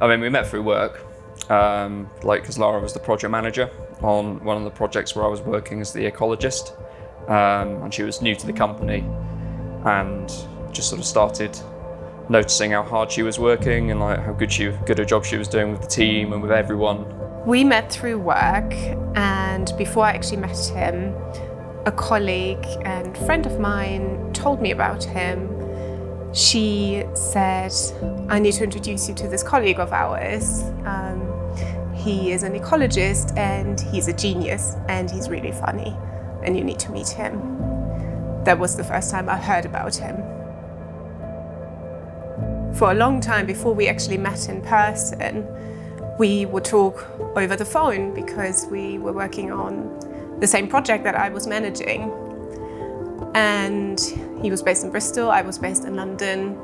I mean, we met through work, because Lara was the project manager on one of the projects where I was working as the ecologist, and she was new to the company, and just sort of started noticing how hard she was working and like how good a job she was doing with the team and with everyone. We met through work, and before I actually met him, a colleague and friend of mine told me about him. She said, I need to introduce you to this colleague of ours. He is an ecologist and he's a genius and he's really funny and you need to meet him. That was the first time I heard about him. For a long time before we actually met in person, we would talk over the phone because we were working on the same project that I was managing. And he was based in Bristol, I was based in London,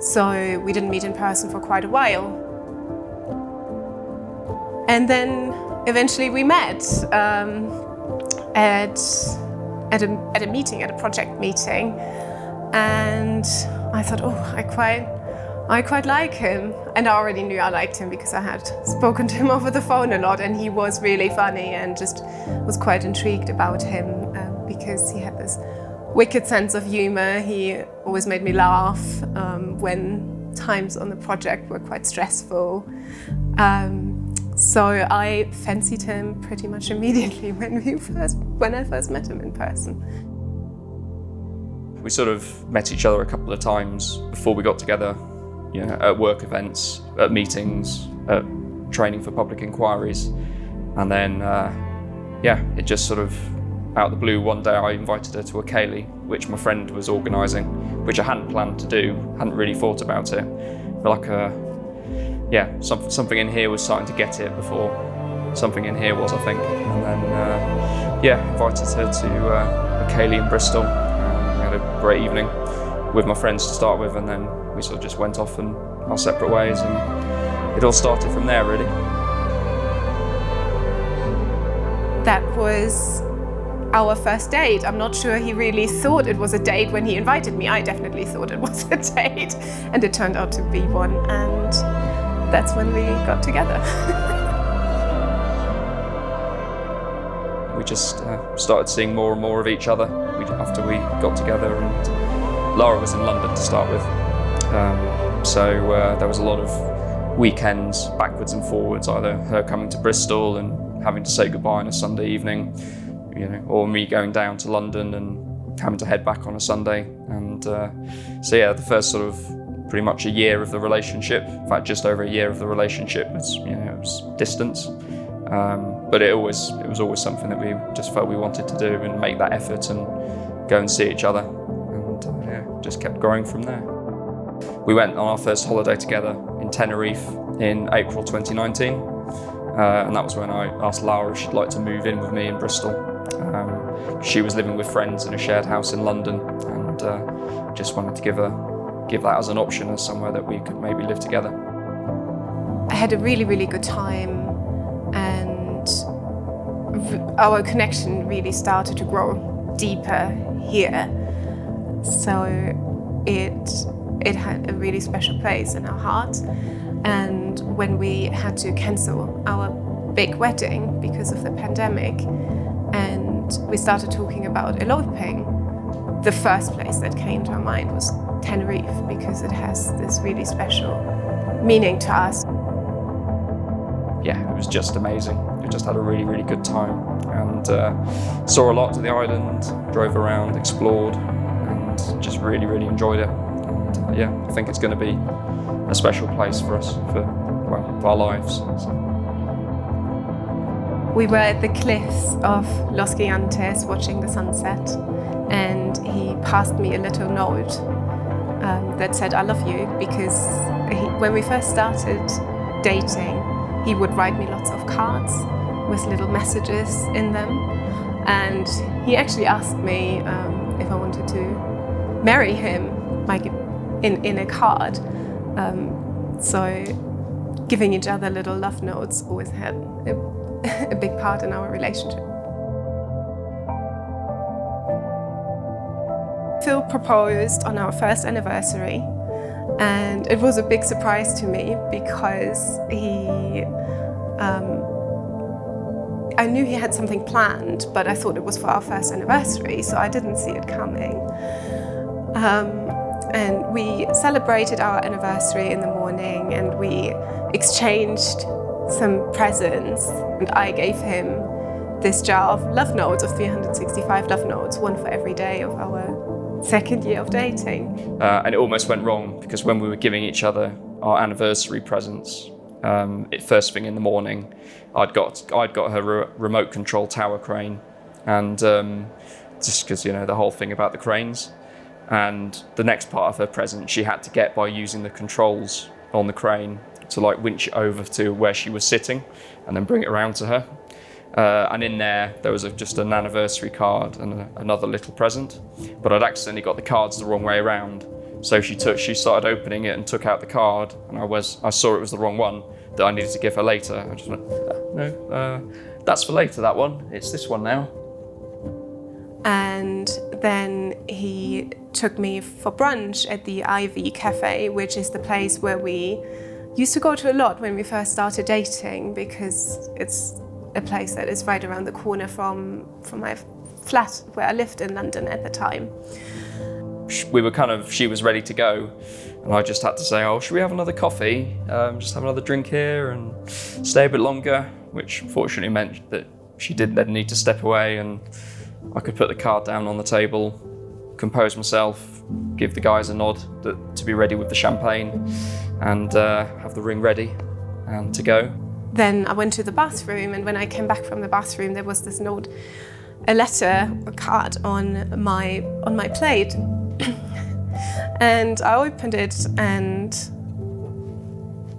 so we didn't meet in person for quite a while. And then eventually we met at a meeting, at a project meeting, and I thought, oh, I quite like him. And I already knew I liked him because I had spoken to him over the phone a lot, and he was really funny, and just was quite intrigued about him because he had this wicked sense of humor. He always made me laugh when times on the project were quite stressful. So I fancied him pretty much immediately when I first met him in person. We sort of met each other a couple of times before we got together, at work events, at meetings, at training for public inquiries. And then, it just sort of, out of the blue, one day I invited her to a ceilidh, which my friend was organising, which I hadn't planned to do, hadn't really thought about it. But something in here was starting to get it before something in here was, I think. And then, invited her to a ceilidh in Bristol. We had a great evening with my friends to start with, and then we sort of just went off in our separate ways, and it all started from there, really. That was our first date. I'm not sure he really thought it was a date when he invited me. I definitely thought it was a date, and it turned out to be one, and that's when we got together. We just started seeing more and more of each other after we got together, and Lara was in London to start with, so there was a lot of weekends backwards and forwards, either her coming to Bristol and having to say goodbye on a Sunday evening, or me going down to London and having to head back on a Sunday. And the first sort of pretty much a year of the relationship, in fact just over a year of the relationship, it was distance. But it was always something that we just felt we wanted to do, and make that effort and go and see each other, and just kept growing from there. We went on our first holiday together in Tenerife in April 2019, and that was when I asked Lara if she'd like to move in with me in Bristol. She was living with friends in a shared house in London, and just wanted to give that as an option, as somewhere that we could maybe live together. I had a really, really good time, and our connection really started to grow deeper here. So it had a really special place in our hearts. And when we had to cancel our big wedding because of the pandemic, and we started talking about eloping, the first place that came to our mind was Tenerife, because it has this really special meaning to us. Yeah, it was just amazing. We just had a really, really good time, and saw a lot to the island, drove around, explored, and just really, really enjoyed it. And I think it's going to be a special place for us for our lives. So. We were at the cliffs of Los Gigantes watching the sunset, and he passed me a little note that said, "I love you," because when we first started dating, he would write me lots of cards with little messages in them. And he actually asked me if I wanted to marry him, like in a card. So giving each other little love notes always had a big part in our relationship. Phil proposed on our first anniversary, And it was a big surprise to me because I knew he had something planned, but I thought it was for our first anniversary, so I didn't see it coming. And we celebrated our anniversary in the morning, and we exchanged some presents, and I gave him this jar of love notes, of 365 love notes, one for every day of our second year of dating. And it almost went wrong, because when we were giving each other our anniversary presents, first thing in the morning, I'd got her remote control tower crane, and just because, you know, the whole thing about the cranes. And the next part of her present she had to get by using the controls on the crane to like winch it over to where she was sitting and then bring it around to her. And in there was just an anniversary card and another little present, but I'd accidentally got the cards the wrong way around. So she started opening it and took out the card, and I saw it was the wrong one that I needed to give her later. I just went, no, that's for later, that one. It's this one now. And then he took me for brunch at the Ivy Cafe, which is the place where we used to go to a lot when we first started dating, because it's a place that is right around the corner from my flat where I lived in London at the time. She was ready to go, and I just had to say, oh, should we have another coffee? Just have another drink here and stay a bit longer, which fortunately meant that she did then need to step away, and I could put the card down on the table, compose myself, give the guys a nod to be ready with the champagne, and have the ring ready and to go. Then I went to the bathroom, and when I came back from the bathroom, there was this note, a card on my plate. And I opened it, and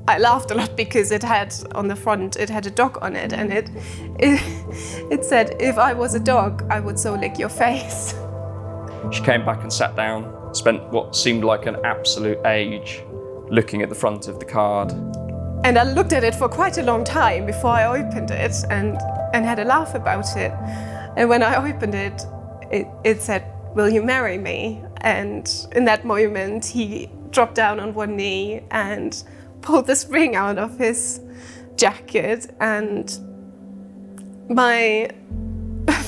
I laughed a lot because it had on the front, it had a dog on it, and it said, if I was a dog, I would so lick your face. She came back and sat down, spent what seemed like an absolute age looking at the front of the card. And I looked at it for quite a long time before I opened it and had a laugh about it. And when I opened it, it said, will you marry me? And in that moment, he dropped down on one knee and pulled this ring out of his jacket. And my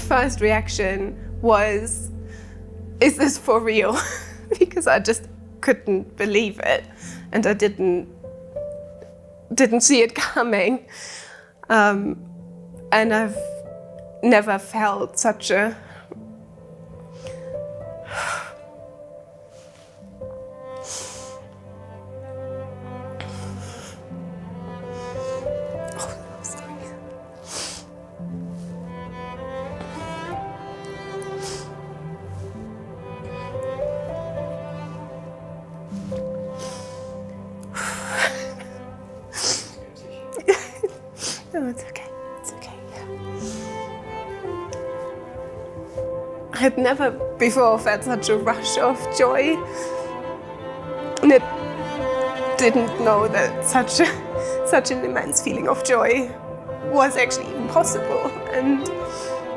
first reaction was, is this for real? Because I just couldn't believe it. And I didn't see it coming. And I've never felt such a No, it's okay. It's okay. I had never before felt such a rush of joy, and I didn't know that such an immense feeling of joy was actually even possible, and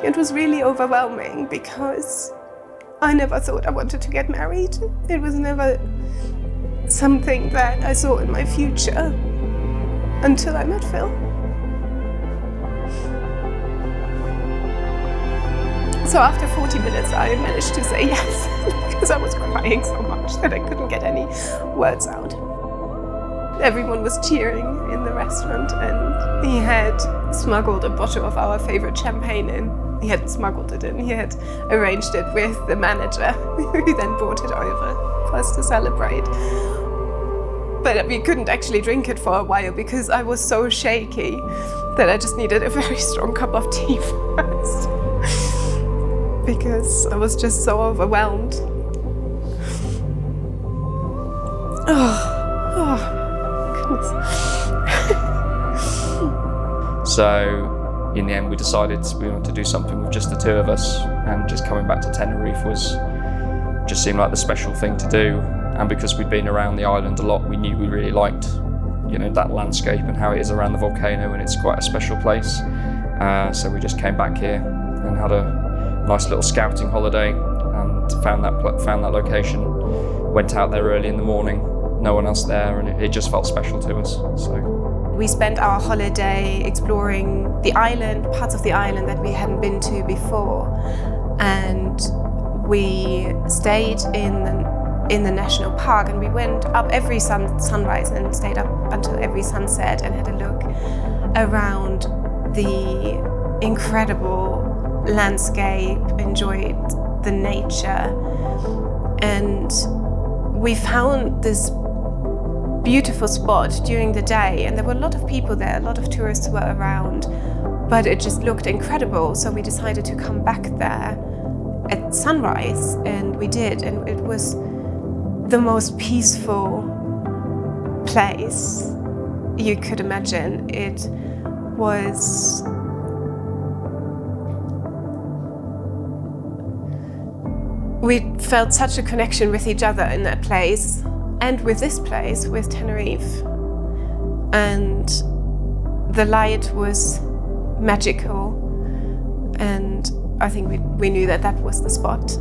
it was really overwhelming because I never thought I wanted to get married. It was never something that I saw in my future until I met Phil. So after 40 minutes, I managed to say yes, because I was crying so much that I couldn't get any words out. Everyone was cheering in the restaurant, and he had smuggled a bottle of our favorite champagne in. He hadn't smuggled it in, he had arranged it with the manager, who then brought it over for us to celebrate. But we couldn't actually drink it for a while because I was so shaky that I just needed a very strong cup of tea first. Because I was just so overwhelmed. Goodness. So in the end we decided we wanted to do something with just the two of us, and just coming back to Tenerife just seemed like the special thing to do. And because we'd been around the island a lot, we knew we really liked, you know, that landscape and how it is around the volcano, and it's quite a special place. So we just came back here and had a nice little scouting holiday and found that location. Went out there early in the morning, no one else there, and it just felt special to us. So we spent our holiday exploring the island, parts of the island that we hadn't been to before, and we stayed in the national park, and we went up every sunrise and stayed up until every sunset and had a look around the incredible landscape, enjoyed the nature, and we found this beautiful spot during the day, and there were a lot of people there, a lot of tourists were around, but it just looked incredible, so we decided to come back there at sunrise, and we did, and it was the most peaceful place you could imagine. It was we felt such a connection with each other in that place and with this place, with Tenerife. And the light was magical, and I think we knew that that was the spot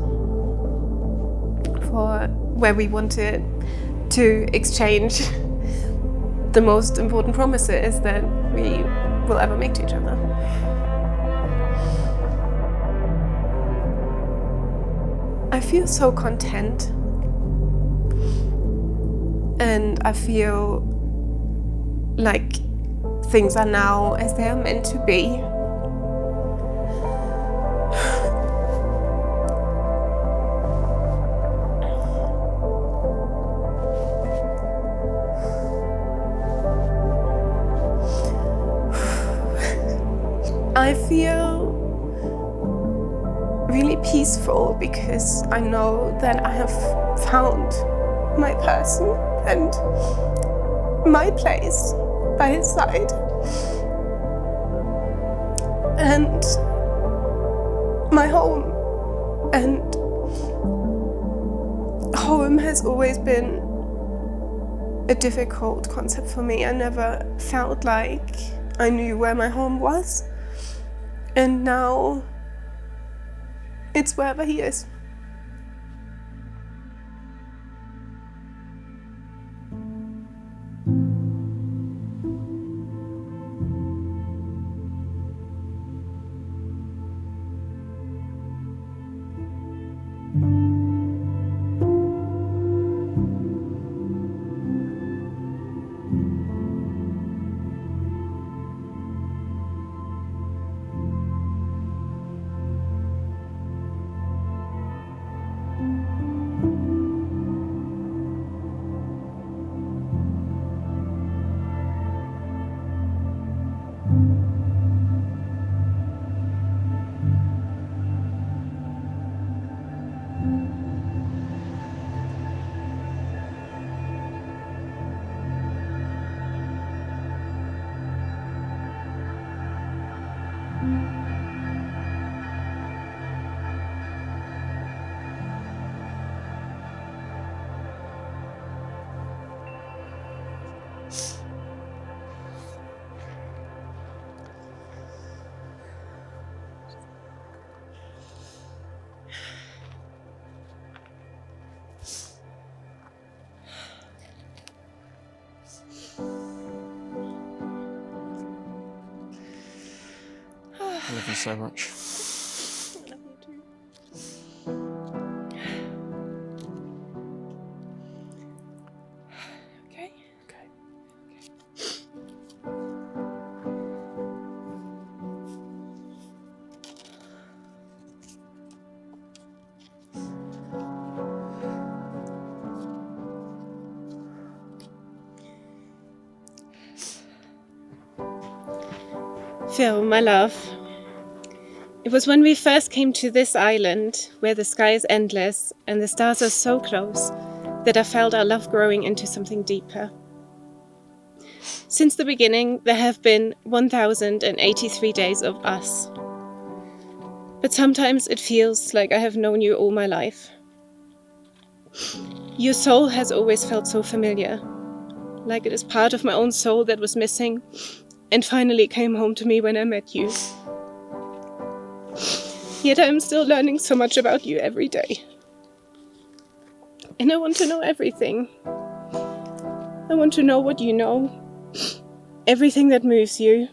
for where we wanted to exchange the most important promises that we will ever make to each other. I feel so content, and I feel like things are now as they are meant to be. I feel really peaceful because I know that I have found my person and my place by his side. And my home. And home has always been a difficult concept for me. I never felt like I knew where my home was. And now it's wherever he is. I love you so much. I love you too. Okay? Okay. Phil, my love. It was when we first came to this island, where the sky is endless and the stars are so close, that I felt our love growing into something deeper. Since the beginning, there have been 1,083 days of us. But sometimes it feels like I have known you all my life. Your soul has always felt so familiar, like it is part of my own soul that was missing and finally came home to me when I met you. Yet I am still learning so much about you every day. And I want to know everything. I want to know what you know. Everything that moves you.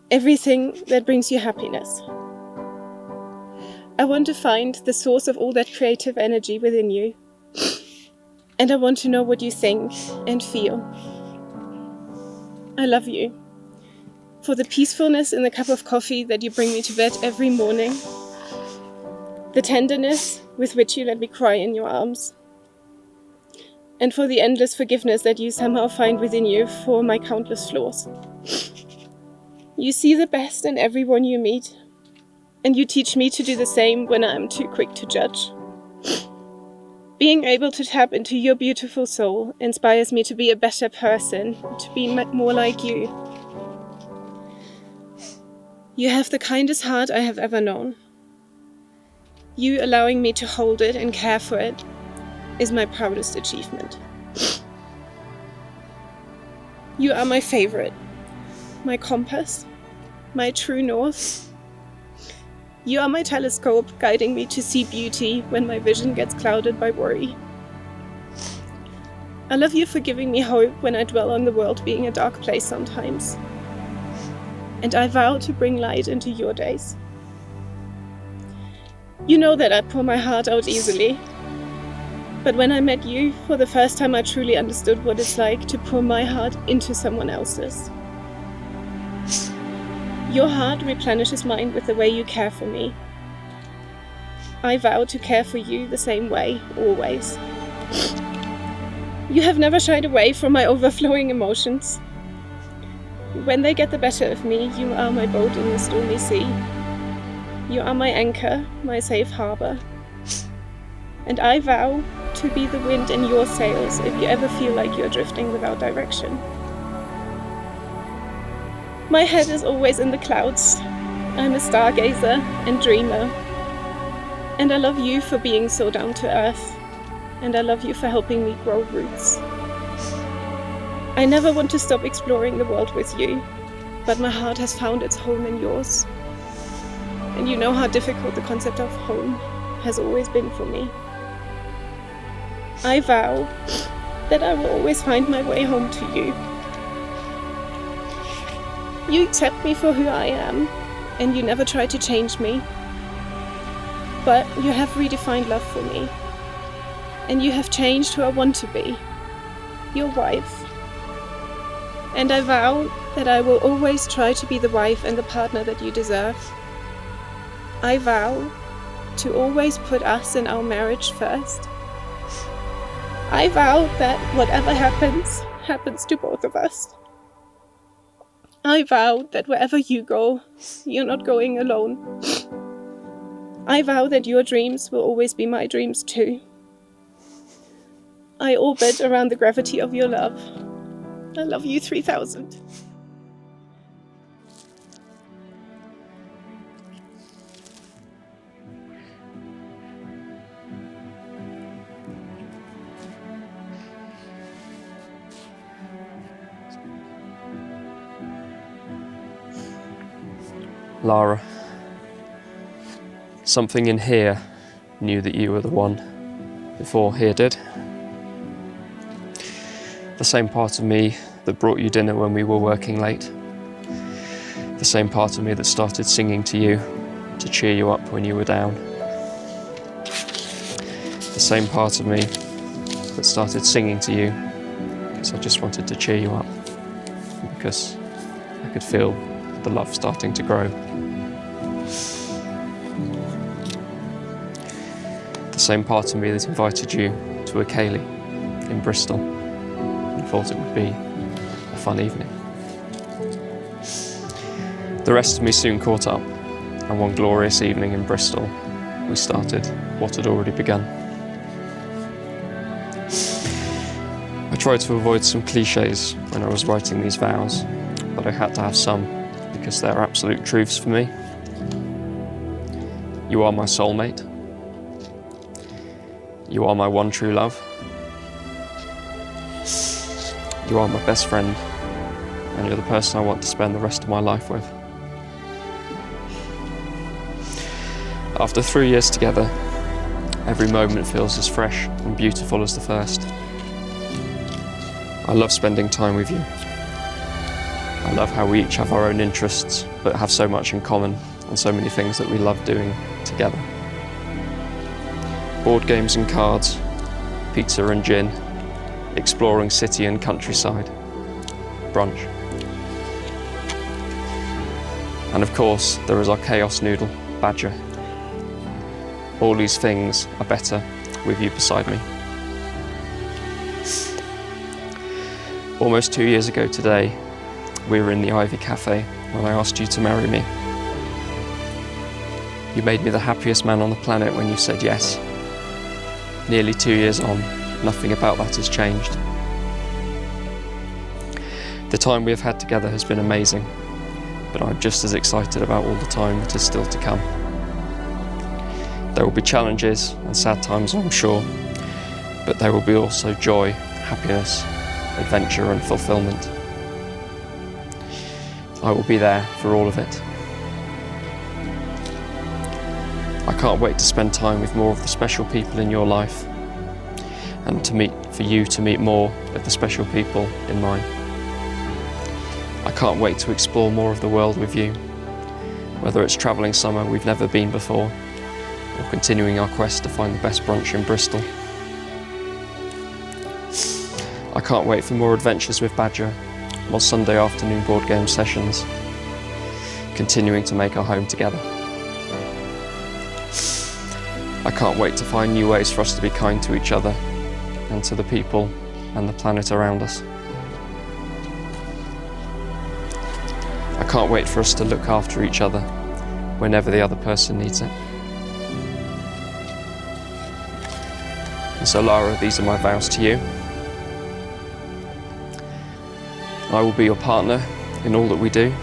Everything that brings you happiness. I want to find the source of all that creative energy within you. And I want to know what you think and feel. I love you. For the peacefulness in the cup of coffee that you bring me to bed every morning. The tenderness with which you let me cry in your arms. And for the endless forgiveness that you somehow find within you for my countless flaws. You see the best in everyone you meet, and you teach me to do the same when I am too quick to judge. Being able to tap into your beautiful soul inspires me to be a better person, to be more like you. You have the kindest heart I have ever known. You allowing me to hold it and care for it is my proudest achievement. You are my favorite, my compass, my true north. You are my telescope, guiding me to see beauty when my vision gets clouded by worry. I love you for giving me hope when I dwell on the world being a dark place sometimes. And I vow to bring light into your days. You know that I pour my heart out easily. But when I met you, for the first time I truly understood what it's like to pour my heart into someone else's. Your heart replenishes mine with the way you care for me. I vow to care for you the same way, always. You have never shied away from my overflowing emotions. When they get the better of me, you are my boat in the stormy sea. You are my anchor, my safe harbor. And I vow to be the wind in your sails if you ever feel like you're drifting without direction. My head is always in the clouds. I'm a stargazer and dreamer. And I love you for being so down to earth. And I love you for helping me grow roots. I never want to stop exploring the world with you, but my heart has found its home in yours. And you know how difficult the concept of home has always been for me. I vow that I will always find my way home to you. You accept me for who I am, and you never try to change me. But you have redefined love for me, and you have changed who I want to be, your wife. And I vow that I will always try to be the wife and the partner that you deserve. I vow to always put us and our marriage first. I vow that whatever happens, happens to both of us. I vow that wherever you go, you're not going alone. I vow that your dreams will always be my dreams too. I orbit around the gravity of your love. I love you 3000. Lara, something in here knew that you were the one before here did. The same part of me that brought you dinner when we were working late. The same part of me that started singing to you to cheer you up when you were down. The same part of me that started singing to you because I just wanted to cheer you up, because I could feel the love starting to grow. The same part of me that invited you to a ceilidh in Bristol and thought it would be a fun evening. The rest of me soon caught up, and one glorious evening in Bristol, we started what had already begun. I tried to avoid some cliches when I was writing these vows, but I had to have some because they're absolute truths for me. You are my soulmate. You are my one true love. You are my best friend, and you're the person I want to spend the rest of my life with. After 3 years together, every moment feels as fresh and beautiful as the first. I love spending time with you. I love how we each have our own interests, but have so much in common and so many things that we love doing together. Board games and cards, pizza and gin, exploring city and countryside, brunch. And of course, there is our chaos noodle, Badger. All these things are better with you beside me. Almost 2 years ago today, we were in the Ivy Cafe when I asked you to marry me. You made me the happiest man on the planet when you said yes. Nearly 2 years on, nothing about that has changed. The time we have had together has been amazing, but I'm just as excited about all the time that is still to come. There will be challenges and sad times, I'm sure, but there will be also joy, happiness, adventure and fulfillment. I will be there for all of it. I can't wait to spend time with more of the special people in your life and for you to meet more of the special people in mine. I can't wait to explore more of the world with you, whether it's travelling somewhere we've never been before or continuing our quest to find the best brunch in Bristol. I can't wait for more adventures with Badger, more Sunday afternoon board game sessions, continuing to make our home together. I can't wait to find new ways for us to be kind to each other and to the people and the planet around us. I can't wait for us to look after each other whenever the other person needs it. And so Lara, these are my vows to you. I will be your partner in all that we do.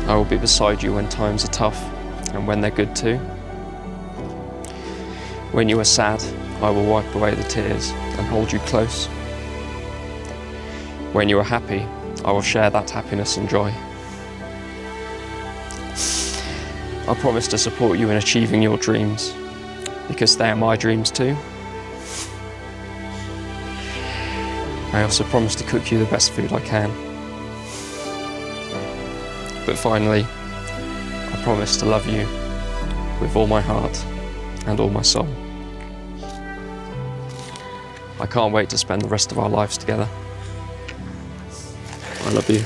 I will be beside you when times are tough and when they're good too. When you are sad, I will wipe away the tears and hold you close. When you are happy, I will share that happiness and joy. I promise to support you in achieving your dreams, because they are my dreams too. I also promise to cook you the best food I can. But finally, I promise to love you with all my heart and all my soul. I can't wait to spend the rest of our lives together. I love you.